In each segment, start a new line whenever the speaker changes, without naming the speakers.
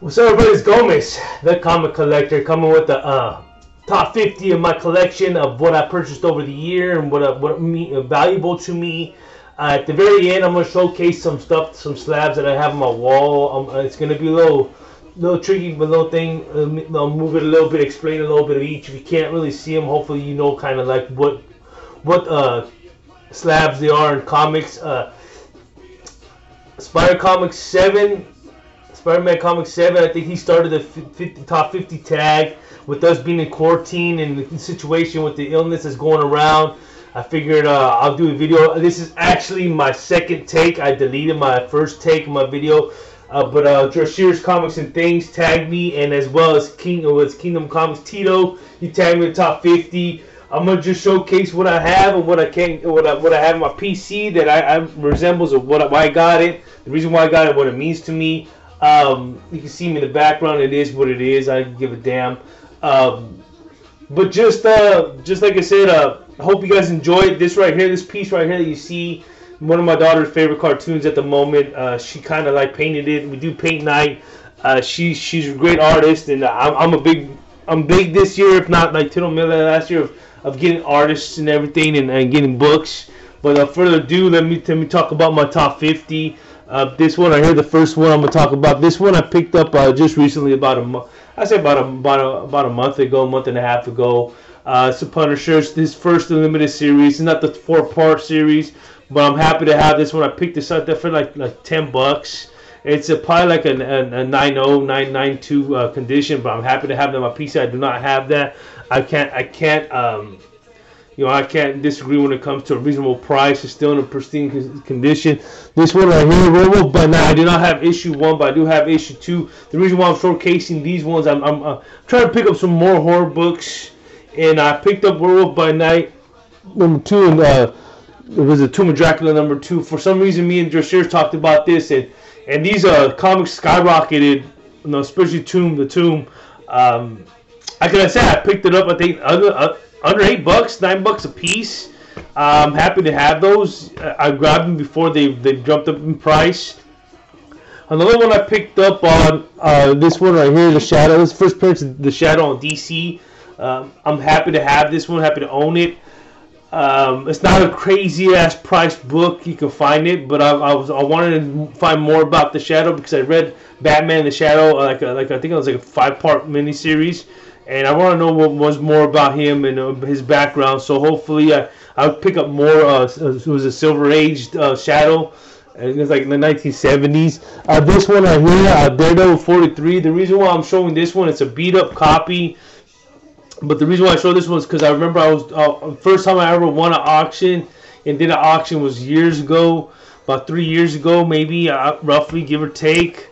What's up, everybody? It's Gomez, the comic collector, coming with the top 50 of my collection of what I purchased over the year and what valuable to me. At the very end, I'm gonna showcase some stuff, some slabs that I have on my wall. It's gonna be a little tricky, but little thing. I'll move it a little bit, explain a little bit of each. If you can't really see them, hopefully you know kind of like what slabs they are in comics. Spider Comics 7. Spider-Man Comics 7, I think he started the top 50 tag with us being in quarantine and the situation with the illness that's going around. I figured I'll do a video. This is actually my second take. I deleted my first take of my video. But Drashir's Comics and Things tagged me, and as well as Kingdom Comics Tito, he tagged me in the top 50. I'm gonna just showcase what I have and what I have on my PC that I resembles of why I got it, the reason why I got it, what it means to me. You can see me in the background. It is what it is. I give a damn. But just like I said, I hope you guys enjoyed this right here. This piece right here that you see, one of my daughter's favorite cartoons at the moment. She kind of like painted it. We do paint night. She's a great artist, and I'm big this year, if not like Tito Miller last year, of getting artists and everything and getting books. But without further ado, let me talk about my top 50. This one right here, the first one I'm gonna talk about. This one I picked up just recently, about a month. I say about a month ago, a month and a half ago. It's a Punisher's this first limited series. It's not the 4-part series, but I'm happy to have this one. I picked this up there for like $10. It's probably like a 9.0, 9.92 condition, but I'm happy to have that on my PC. I do not have that. I can't disagree when it comes to a reasonable price. It's still in a pristine condition. This one right here, Werewolf by Night. I do not have issue 1, but I do have issue 2. The reason why I'm showcasing these ones, I'm trying to pick up some more horror books, and I picked up Werewolf by Night number 2, and it was a Tomb of Dracula number 2. For some reason, me and Drashir talked about this, and these comics skyrocketed, especially the Tomb. Like I said, I picked it up, I think, under $8, $9 a piece. I'm happy to have those. I grabbed them before they jumped up in price. Another one I picked up on this one right here, The Shadow. This first appearance of The Shadow on DC. I'm happy to have this one. Happy to own it. It's not a crazy ass priced book. You can find it, but I wanted to find more about The Shadow because I read Batman The Shadow I think it was like a 5-part miniseries. And I want to know what was more about him and his background. So hopefully I'll pick up more. It was a Silver Age Shadow. It was like in the 1970s. This one right here, Daredevil 43. The reason why I'm showing this one, it's a beat up copy. But the reason why I show this one is because I remember I was first time I ever won an auction and did an auction was years ago, about 3 years ago, maybe roughly, give or take.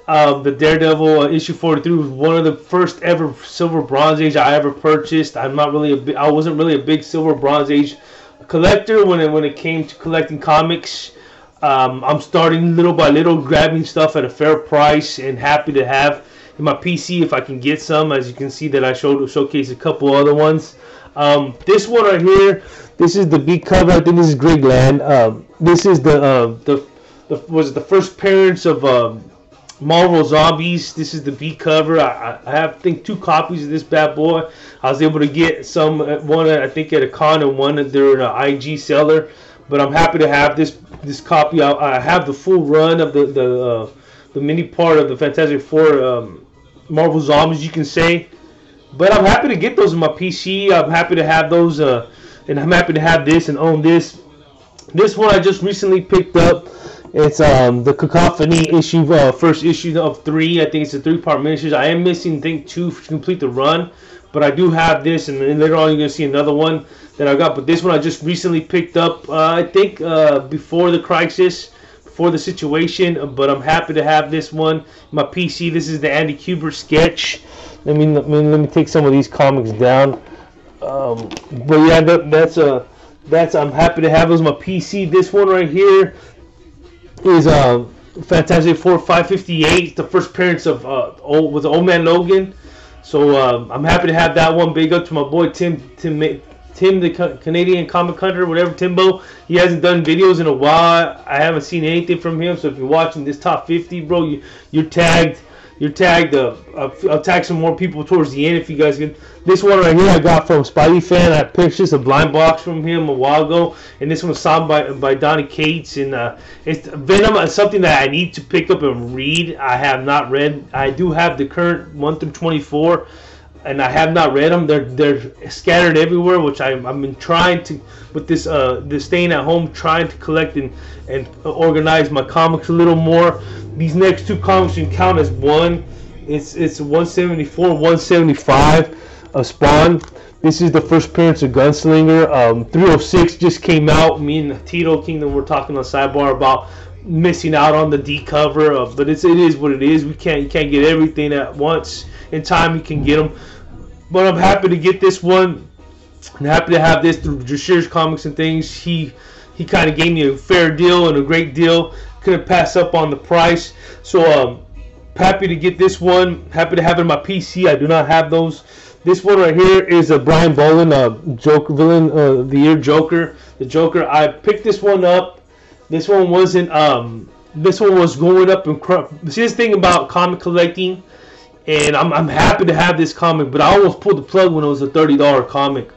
The Daredevil issue 43 was one of the first ever Silver Bronze Age I ever purchased. I wasn't really a big Silver Bronze Age collector when it came to collecting comics. I'm starting little by little, grabbing stuff at a fair price, and happy to have in my PC if I can get some. As you can see, that I showcase a couple other ones. This one right here, this is the B cover. I think this is Greg Land. This is the first appearance of Marvel Zombies. This is the B cover. I have, I think, 2 copies of this bad boy. I was able to get one I think at a con and one at their IG seller. But I'm happy to have this copy. I have the full run of the mini part of the Fantastic Four Marvel Zombies, you can say. But I'm happy to get those in my PC. I'm happy to have those, and I'm happy to have this and own this. This one I just recently picked up. It's the Cacophony issue, first issue of 3. I think it's a 3-part miniseries. I am missing, I think, 2 to complete the run, but I do have this, and later on you're gonna see another one that I got. But this one I just recently picked up. I think before the crisis, before the situation. But I'm happy to have this one. My PC. This is the Andy Kubert sketch. Let me take some of these comics down. But yeah, that's I'm happy to have those on my PC. This one right here is Fantastic Four 558, the first appearance of with Old Man Logan. So I'm happy to have that one. Big up to my boy Tim, the Canadian comic hunter, whatever, Timbo. He hasn't done videos in a while. I haven't seen anything from him. So if you're watching this top 50, bro, you're tagged. You're tagged. I'll tag some more people towards the end if you guys can. This one right here I got from Spidey Fan. I purchased a blind box from him a while ago, and this one was signed by Donnie Cates. And it's Venom is something that I need to pick up and read. I have not read. I do have the current 1 through 24, and I have not read them. They're scattered everywhere, which I've been trying to, with this staying at home, trying to collect and organize my comics a little more. These next two comics can count as one. It's 174, 175 of Spawn. This is the first appearance of Gunslinger. 306 just came out. Me and Tito Kingdom were talking on Sidebar about missing out on the D cover, but it is what it is. You can't get everything at once. In time, you can get them. But I'm happy to get this one. I'm happy to have this through Jashir's Comics and things. He kind of gave me a fair deal and a great deal. Couldn't pass up on the price. So happy to get this one. Happy to have it in my PC. I do not have those. This one right here is a Brian Bolin, Joker villain of the year, Joker. The Joker. I picked this one up. This one wasn't. This one was going up in. See, this thing about comic collecting, and I'm happy to have this comic, but I almost pulled the plug when it was a $30 comic.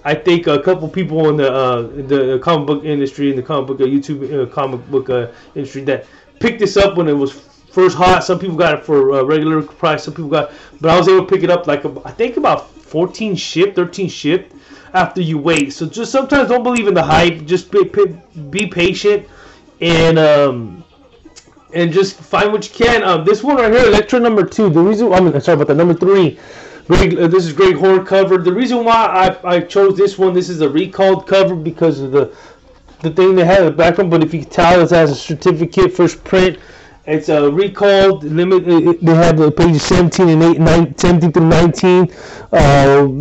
I think a couple people in the comic book industry, in the comic book YouTube comic book industry, that picked this up when it was first hot. Some people got it for a regular price. Some people but I was able to pick it up like I think about 13 shipped after you wait. So just sometimes don't believe in the hype. Just be patient and just find what you can. This one right here, Electro number 2. The reason sorry about that, number 3. This is great horror cover. The reason why I chose this one, this is a recalled cover because of the thing they had in the background. But if you can tell, it has a certificate, first print. It's a recalled limit. They have the pages 17 and 17 through 19.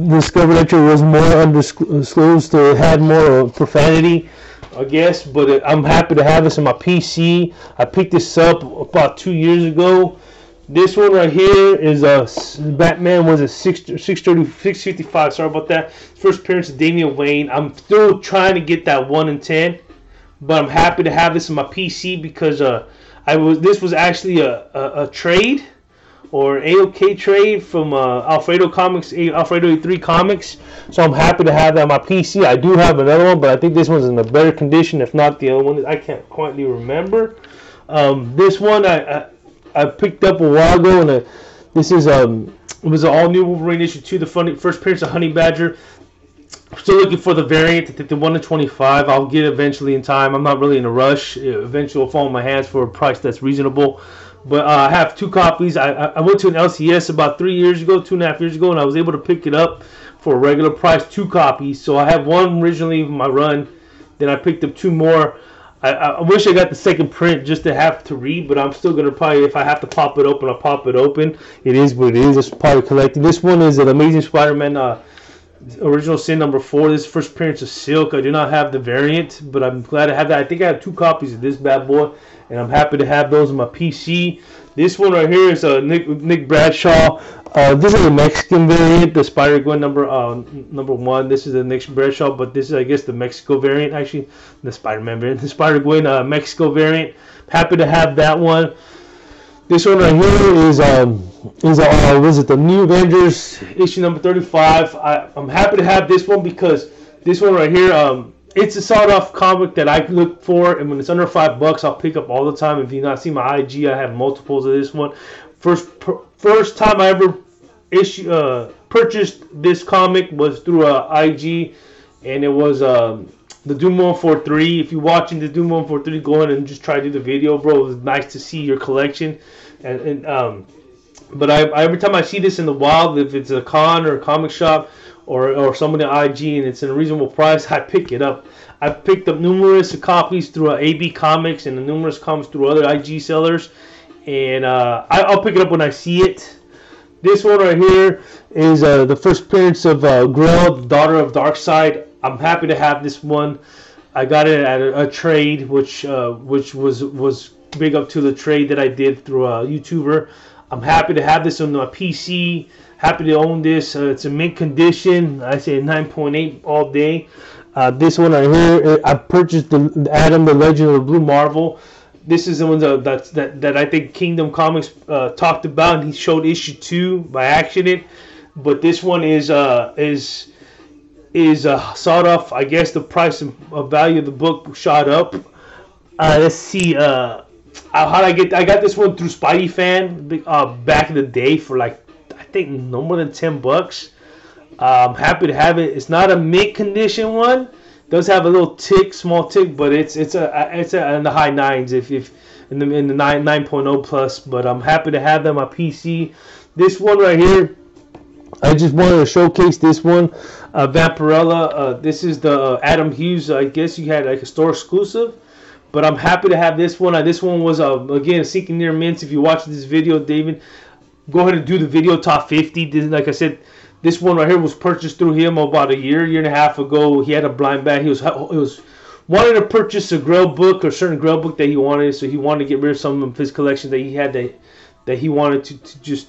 Discovered that it was more undisclosed, so it had more profanity, I guess. But I'm happy to have this on my PC. I picked this up about 2 years ago. This one right here is Batman was a 655. Sorry about that. First appearance of Damian Wayne. I'm still trying to get that 1 in 10, but I'm happy to have this in my PC because this was actually a trade or AOK trade from Alfredo Comics, Alfredo 83 Comics. So I'm happy to have that on my PC. I do have another one, but I think this one's in a better condition. If not, the other one I can't quite remember. This one I picked up a while ago, and this is it was an all-new Wolverine issue 2, the first appearance of Honey Badger. Still looking for the variant. I think the 1 to 25 I'll get eventually in time. I'm not really in a rush. Eventually will fall in my hands for a price that's reasonable. But I have 2 copies. I went to an LCS about 3 years ago, 2.5 years ago, and I was able to pick it up for a regular price, 2 copies. So I have one originally in my run. Then I picked up 2 more. I wish I got the second print just to have to read, but I'm still going to probably, if I have to pop it open, I'll pop it open. It is what it is. It's probably collecting. This one is an Amazing Spider-Man Original Sin number 4. This is first appearance of Silk. I do not have the variant, but I'm glad to have that. I think I have 2 copies of this bad boy, and I'm happy to have those on my PC. This one right here is Nick Bradshaw. This is a Mexican variant, the Spider-Gwen number 1. This is the Nick Bradshaw, but this is, I guess, the Mexico variant, actually. The Spider-Man variant. The Spider-Gwen Mexico variant. Happy to have that one. This one right here is the New Avengers issue number 35. I'm happy to have this one because this one right here, it's a sawed-off comic that I look for, and when it's under $5, I'll pick up all the time. If you not see my IG, I have multiples of this one. First time I ever purchased this comic was through IG, and it was the Doom 143. If you're watching the Doom 143, go ahead and just try to do the video, bro. It was nice to see your collection, but every time I see this in the wild, if it's a con or a comic shop or someone at IG and it's in a reasonable price, I pick it up. I've picked up numerous copies through AB Comics and numerous comics through other IG sellers, and I'll pick it up when I see it. This one right here is the first appearance of Grell, the daughter of Darkseid. I'm happy to have this one. I got it at a trade, which was big up to the trade that I did through a YouTuber. I'm happy to have this on my PC. Happy to own this. It's in mint condition. I say 9.8 all day. This one right here, I purchased the Adam, the Legend of the Blue Marvel. This is the one that I think Kingdom Comics talked about, and he showed issue 2 by accident. But this one is sawed off. I guess the price of value of the book shot up. Let's see. How I got this one through Spidey Fan back in the day for like, I think no more than $10. I'm happy to have it. It's not a mint condition one. It does have a little small tick, but it's in the high 9s if in the 9.0 plus. But I'm happy to have them on my PC. This one right here, I just wanted to showcase this one, Vampirella. This is the Adam Hughes. I guess you had like a store exclusive, but I'm happy to have this one. This one was again seeking near mints. If you watch this video, David, go ahead and do the video top 50. Like I said, this one right here was purchased through him about a year and a half ago. He had a blind bag. He was wanted to purchase a Grail book or a certain Grail book that he wanted, so he wanted to get rid of some of his collection that he had that he wanted to just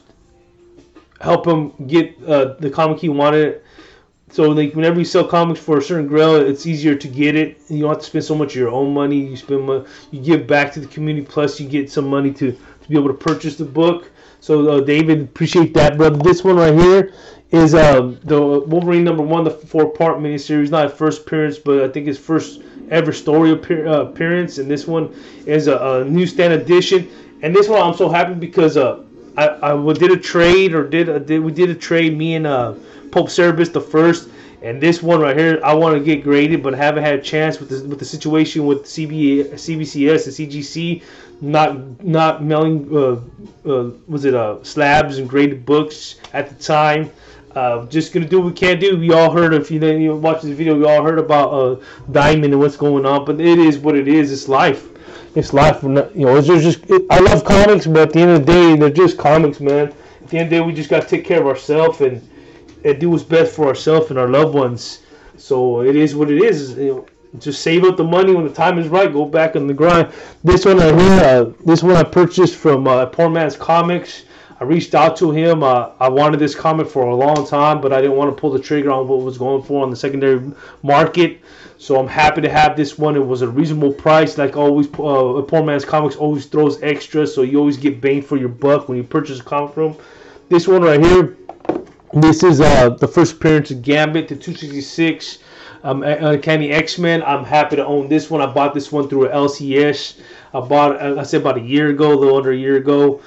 help him get the comic he wanted. So like whenever you sell comics for a certain Grail, it's easier to get it. You don't have to spend so much of your own money. You give back to the community, plus you get some money to be able to purchase the book. So David, appreciate that, brother. This one right here is the Wolverine #1, the 4-part miniseries. Not his first appearance, but I think his first ever story appearance. And this one is a newsstand edition. And this one I'm so happy because I did a trade, we did a trade, me and Pope Cerebus the first, and this one right here I want to get graded, but I haven't had a chance with the situation with CBCS and CGC not mailing slabs and graded books at the time. Just gonna do what we can't do. We all heard, if you watch this video, we all heard about Diamond and what's going on, but it is what it is. It's life. It's life. I love comics, but at the end of the day, they're just comics, man. At the end of the day, we just gotta take care of ourselves and do what's best for ourselves and our loved ones. So it is what it is. Just save up the money when the time is right. Go back on the grind. This one right here, this one I purchased from Poor Man's Comics. I reached out to him. I wanted this comic for a long time, but I didn't want to pull the trigger on what was going for on the secondary market. So I'm happy to have this one. It was a reasonable price. Like always, Poor Man's Comics always throws extra, so you always get bang for your buck when you purchase a comic from him. This one right here, this is the first appearance of Gambit, the 266 Uncanny X-Men. I'm happy to own this one. I bought this one through an LCS. I bought it, I said about a year ago, a little under a year ago.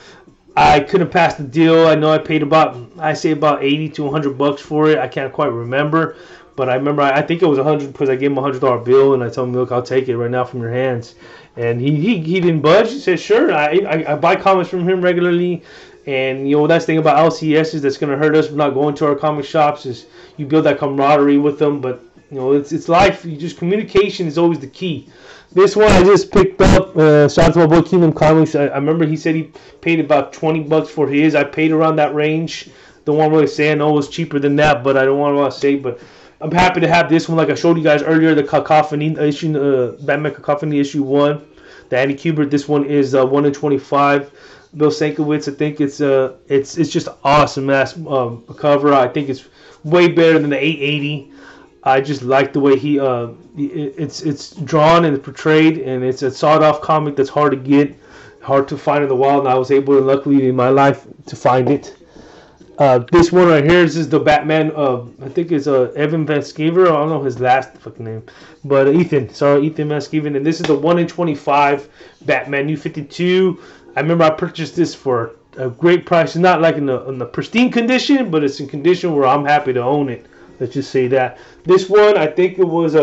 I couldn't pass the deal. I know I paid about 80 to $100 for it. I can't quite remember, but I remember I think it was $100 because I gave him a $100 bill and I told him, look, I'll take it right now from your hands. And he didn't budge. He said, sure. I buy comics from him regularly, and that's the thing about LCSs that's gonna hurt us for not going to our comic shops is you build that camaraderie with them. But it's life. Communication is always the key. This one I just picked up. Shout out to my boy Kingdom Comics. I remember he said he paid about $20 for his. I paid around that range. Don't want to really say I know it was cheaper than that, but I don't want to say. But I'm happy to have this one. Like I showed you guys earlier, the Cacophony issue, Batman Cacophony issue 1, the Andy Kubert. This one is 1 in 25. Bill Sienkiewicz. I think it's just an awesome ass cover. I think it's way better than the 880. I just like the way it's drawn and portrayed, and it's a sawed-off comic that's hard to get, hard to find in the wild, and I was able to, luckily in my life, to find it. This one right here is the Batman, I think it's Evan Van Sciver, I don't know his last fucking name, but Ethan Van Sciver, and this is the 1 in 25 Batman New 52. I remember I purchased this for a great price. It's not like in the pristine condition, but it's in condition where I'm happy to own it. Let's just say that. This one, I think it was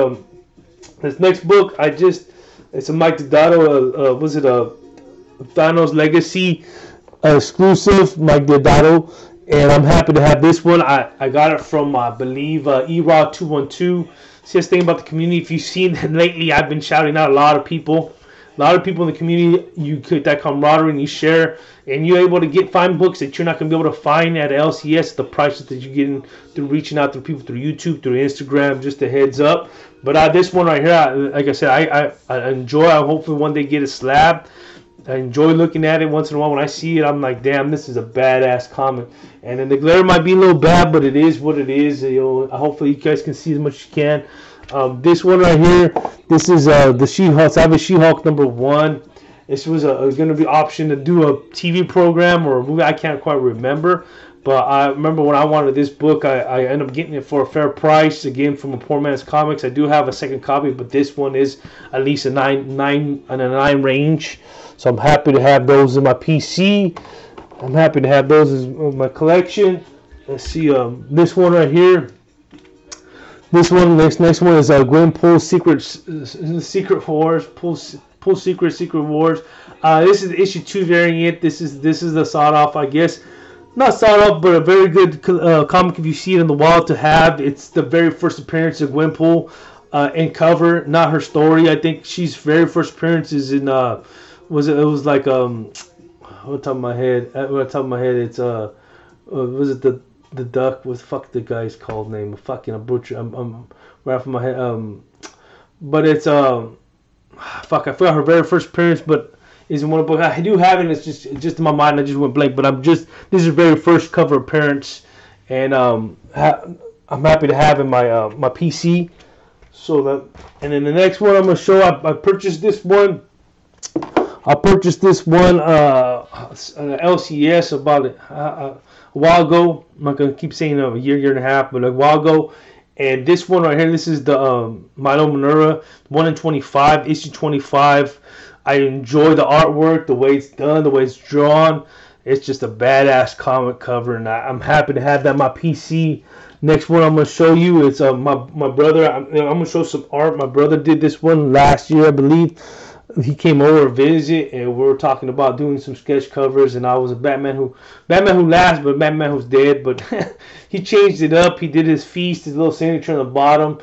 this next book. It's a Mike Deodato. Was it a Thanos Legacy exclusive, Mike Deodato? And I'm happy to have this one. I got it from I believe ERA 212. See, this thing about the community. If you've seen lately, I've been shouting out a lot of people. A lot of people in the community, you get that camaraderie and you share, and you're able to find books that you're not going to be able to find at LCS, the prices that you're getting through reaching out to people through YouTube, through Instagram, just a heads up. But this one right here, like I said, I enjoy. I hopefully one day get a slab. I enjoy looking at it once in a while. When I see it, I'm like, damn, this is a badass comic. And then the glare might be a little bad, but it is what it is. Hopefully you guys can see as much as you can. This one right here, this is the She-Hulk. I have a She-Hulk #1. This was going to be option to do a TV program or a movie. I can't quite remember. But I remember when I wanted this book, I ended up getting it for a fair price. Again, from a Poor Man's Comics. I do have a second copy, but this one is at least a 9 range. So I'm happy to have those in my PC. I'm happy to have those in my collection. Let's see, this one right here. This one, next one is Gwenpool's Secret Wars. Pool Secret Wars. This is the issue 2 variant. This is the sawed off, I guess. Not sawed off, but a very good comic if you see it in the wild to have. It's the very first appearance of Gwenpool in cover, not her story. I think she's very first appearance is in it was like on top of my head. It's was it the duck? What the fuck the guy's called name? Fucking a butcher. I'm right off my head. But it's fuck. I forgot her very first appearance, but is in one book. I do have it. It's just in my mind. I just went blank. But this is her very first cover appearance, and I'm happy to have in my my PC. So that, and then the next one I'm gonna show. I purchased this one. I purchased this one an LCS about a while ago. I'm not gonna keep saying a year and a half, but a while ago. And this one right here, this is the Milo Manura 1 in 25, issue 25. I enjoy the artwork, the way it's done, the way it's drawn. It's just a badass comic cover, and I'm happy to have that on my PC. Next one I'm going to show you is my brother. I'm going to show some art. My brother did this one last year, I believe. He came over to visit, and we were talking about doing some sketch covers. And I was a Batman who laughs, but Batman who's dead. But he changed it up. He did his feast, his little signature on the bottom.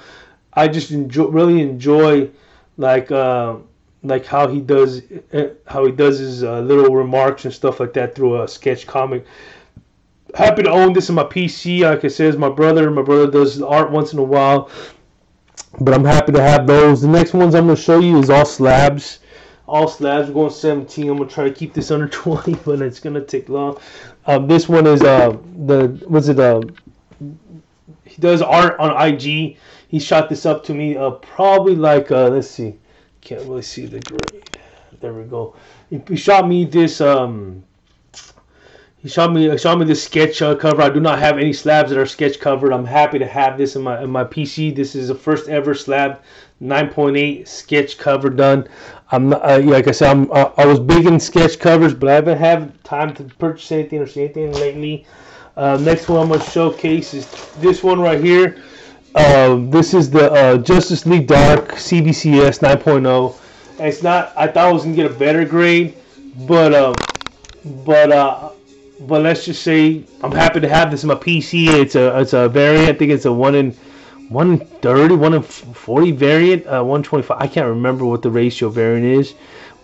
I just really enjoy like how he does his little remarks and stuff like that through a sketch comic. Happy to own this in my PC. Like I said, it's my brother. My brother does art once in a while, but I'm happy to have those. The next ones I'm going to show you is all slabs. All slabs. We're going 17. I'm going to try to keep this under 20, but it's going to take long. This one is he does art on IG. He shot this up to me probably like let's see. Can't really see the grade. There we go. He shot me this. He shot me this sketch cover. I do not have any slabs that are sketch covered. I'm happy to have this in my PC. This is the first ever slab 9.8 sketch cover done. I'm not, like I said, I was big in sketch covers, but I haven't had time to purchase anything or see anything lately. Next one I'm going to showcase is this one right here. This is the Justice League Dark CBCS 9.0. It's not. I thought I was gonna get a better grade, but let's just say I'm happy to have this in my PC. It's a variant. I think it's a 1 in 30, 1 in 40 variant. 125. I can't remember what the ratio variant is,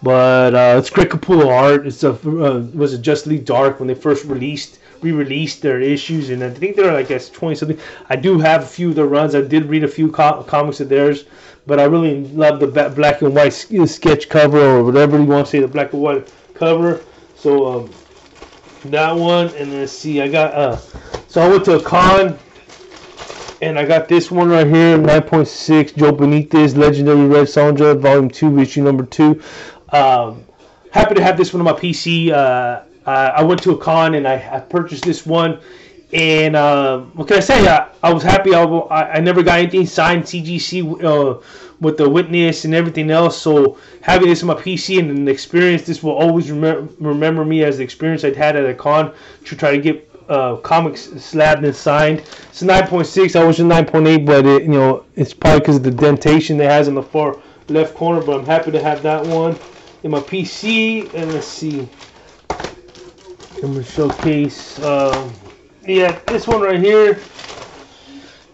but it's Greg Capullo art. It's was it Justice League Dark when they first re-released their issues, and I think they're like 20 something. I do have a few of their runs. I did read a few comics of theirs, but I really love the black and white sketch cover, or whatever you want to say, the black and white cover. So that one, and let's see, I got so I went to a con, and I got this one right here, 9.6 Joe Benitez Legendary Red Sonja Volume 2, issue number 2. Happy to have this one on my PC. I went to a con and I purchased this one, and what can I say? I was happy. I never got anything signed CGC with the witness and everything else. So having this on my PC and an experience, this will always remember me as the experience I'd had at a con to try to get comics slabbed and signed. It's a 9.6. I wish it was 9.8, but it's probably because of the dentation it has in the far left corner. But I'm happy to have that one in my PC. And let's see. I'm going to showcase, this one right here.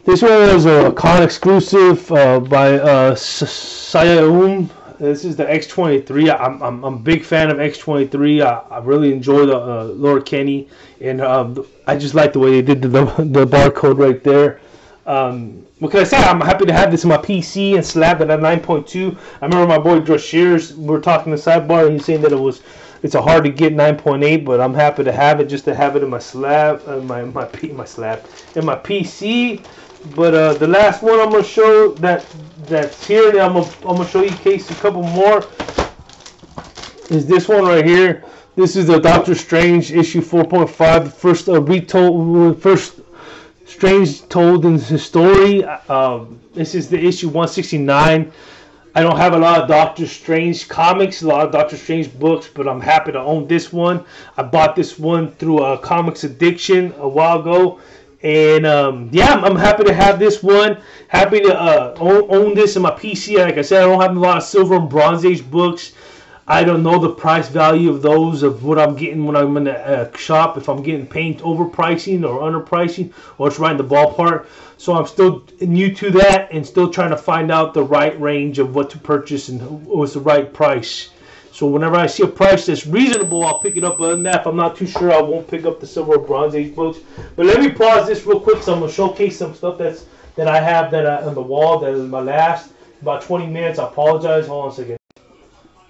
This one was a con exclusive by cheyaaahh. This is the X23. I'm a big fan of X23. I really enjoy the Laura Kenny, and I just like the way they did the barcode right there. What can I say? I'm happy to have this in my PC and slab it at 9.2. I remember my boy Josh Shears, we were talking in the sidebar, and he's saying that it's a hard to get 9.8, but I'm happy to have it, just to have it in my slab, my slab, in my PC. But the last one I'm gonna show that's here, and I'm gonna show you a couple more. is this one right here. This is the Doctor Strange issue 4.5, the first first Strange told in his story. This is the issue 169. I don't have a lot of Doctor Strange comics, a lot of Doctor Strange books, but I'm happy to own this one. I bought this one through a Comics Addiction a while ago. And yeah, I'm happy to have this one. Happy to own this in my PC. Like I said, I don't have a lot of Silver and Bronze Age books. I don't know the price value of those, of what I'm getting when I'm in the shop, if I'm getting paint overpricing or underpricing, or it's right in the ballpark. So I'm still new to that and still trying to find out the right range of what to purchase and what's the right price. So whenever I see a price that's reasonable, I'll pick it up. Other than that, if I'm not too sure, I won't pick up the Silver or Bronze Age books. But let me pause this real quick, so I'm gonna showcase some stuff that I have on the wall. That is my last about 20 minutes. I apologize. Hold on a second.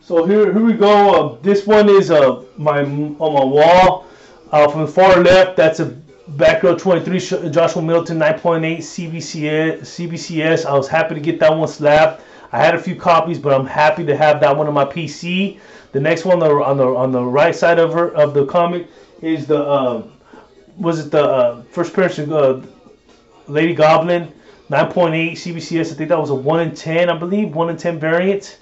So here we go. This one is on my wall. From the far left, that's a Batgirl 23 Joshua Middleton 9.8 CBCS. I was happy to get that one slabbed. I had a few copies, but I'm happy to have that one on my PC. The next one on the right side of the comic is the first person Lady Goblin 9.8 CBCS. I think that was a 1 in 10, I believe, 1 in 10 variant.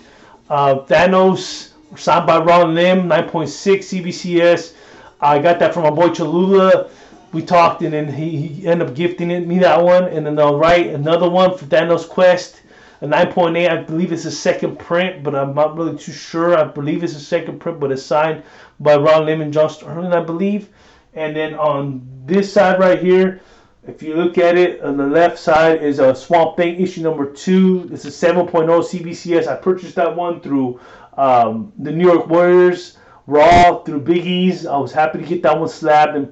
Thanos signed by Ron Lim 9.6 CBCS. I got that from my boy Cholula. We talked, and then he ended up gifting me that one. And then on the right, another one for Thanos Quest, a 9.8. I believe it's a second print, but I'm not really too sure. I believe it's a second print, but it's signed by Ron Lim and John Sterling, I believe. And then on this side right here, if you look at it, on the left side is a Swamp Thing issue number 2. It's a 7.0 CBCS. I purchased that one through the New York Warriors Raw through Big E's. I was happy to get that one slabbed, and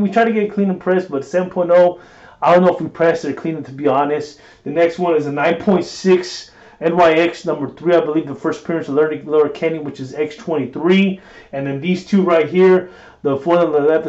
we tried to get it clean and pressed, but 7.0, I don't know if we pressed it or cleaned it, to be honest. The next one is a 9.6 NYX number 3. I believe the first appearance of Laura Kenny, which is X23. And then these two right here, the one on the left,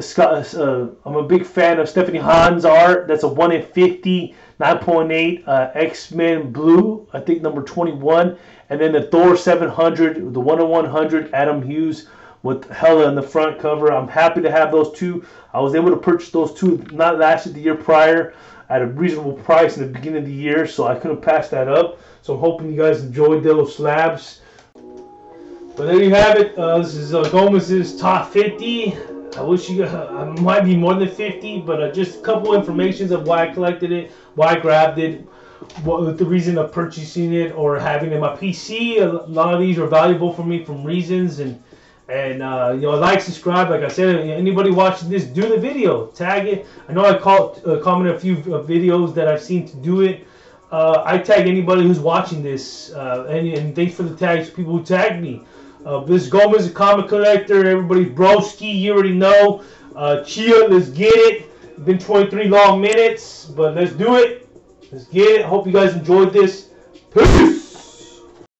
I'm a big fan of Stephanie Hahn's art. That's a 1 in 50, 9.8 X-Men Blue, I think number 21. And then the Thor 700, the 1 in 100 Adam Hughes with Hela in the front cover. I'm happy to have those two. I was able to purchase those two not last year, the year prior, at a reasonable price in the beginning of the year, so I couldn't pass that up. So I'm hoping you guys enjoyed those slabs. But there you have it. This is Gomez's top 50. I wish you guys, I might be more than 50, but just a couple informations of why I collected it, why I grabbed it, what the reason of purchasing it or having it in my PC. A lot of these are valuable for me from reasons, and you know, like, subscribe. Like I said, anybody watching this, do the video, tag it. I know I commented a few videos that I've seen to do it. I tag anybody who's watching this, and thanks for the tags, people who tagged me. This Gomez, a comic collector, everybody's broski, you already know. Chia, let's get it. It's been 23 long minutes, but let's do it. Let's get it. I hope you guys enjoyed this. Peace!